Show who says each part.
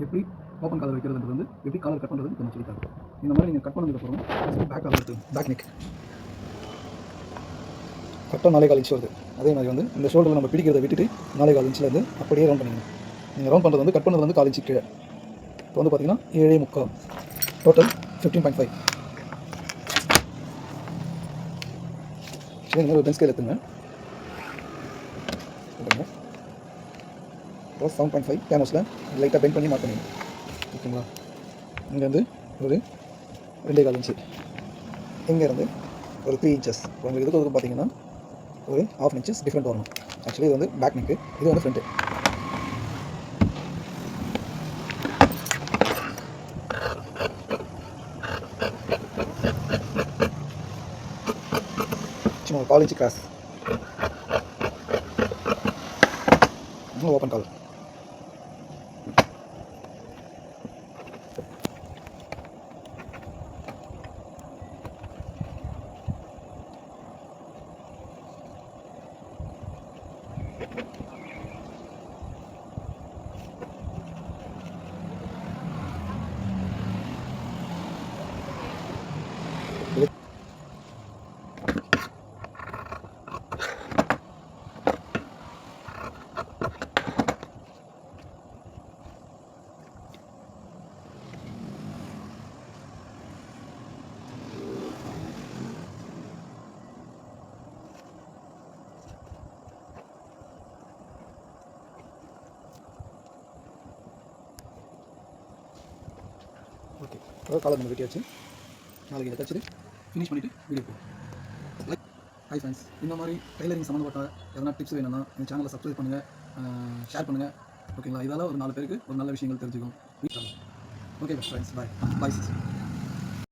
Speaker 1: எப்படி open collar வைக்கிறதுன்றது வந்து எப்படி காலர் கட் பண்ணுறது நம்ம சொல்லித்தாங்க. இந்த மாதிரி நீங்கள் கட் பண்ணதுக்கப்புறம் பேக் காலர் எடுத்து பேக் நெக் கரெக்டாக 4.25 இன்ச் வருது. அதே மாதிரி வந்து இந்த ஷோல்டரில் நம்ம பிடிக்கிறத விட்டுட்டு 4.25 இன்ச்சில் அப்படியே ரவுண்ட் பண்ணிக்கணும். நீங்கள் ரவுண்ட் பண்ணுறது வந்து கட் பண்ணுறது வந்து 4 இன்ச்சு கீழே. இப்போ வந்து பார்த்தீங்கன்னா 7.75 டோட்டல் 15.5. இந்த மாதிரி ஒரு பென் ஸ்கேல் எடுத்துங்க. ப்ளஸ் 7.5 கேமோஸில் லைட்டாக பெண்ட் பண்ணி மார்க் பண்ணிங்க. ஓகேங்களா? இங்கேருந்து ஒரு 2.25 இன்ச்சு, இங்கேருந்து ஒரு 3 இன்ச்சஸ். உங்களுக்கு எதுக்கு பார்த்தீங்கன்னா ஒரு 1/2 இன்ச்சஸ் டிஃப்ரெண்ட் வரணும். ஆக்சுவலி இது வந்து பேக் நெக்கு, இது வந்து ஃப்ரண்ட்டு. சும்மா ஒரு 1/4 inch cross. Open collar. Okay, அதாவது காலர் நம்ம வெட்டியாச்சு. நாளைக்கு இதை தச்சுட்டு ஃபினிஷ் பண்ணிவிட்டு வீடியோ போகும். ஹாய் ஃப்ரெண்ட்ஸ், இந்த மாதிரி டைலரிங் சம்மந்தப்பட்ட எதனா டிப்ஸ் வேணும்னா எங்கள் சேனலை சப்ஸ்கிரைப் பண்ணுங்கள், ஷேர் பண்ணுங்கள். ஓகேங்களா? இதால் ஒரு 4 பேருக்கு ஒரு நல்ல விஷயங்கள் தெரிஞ்சுக்கும். ஓகே ஃப்ரெண்ட்ஸ், பாய்.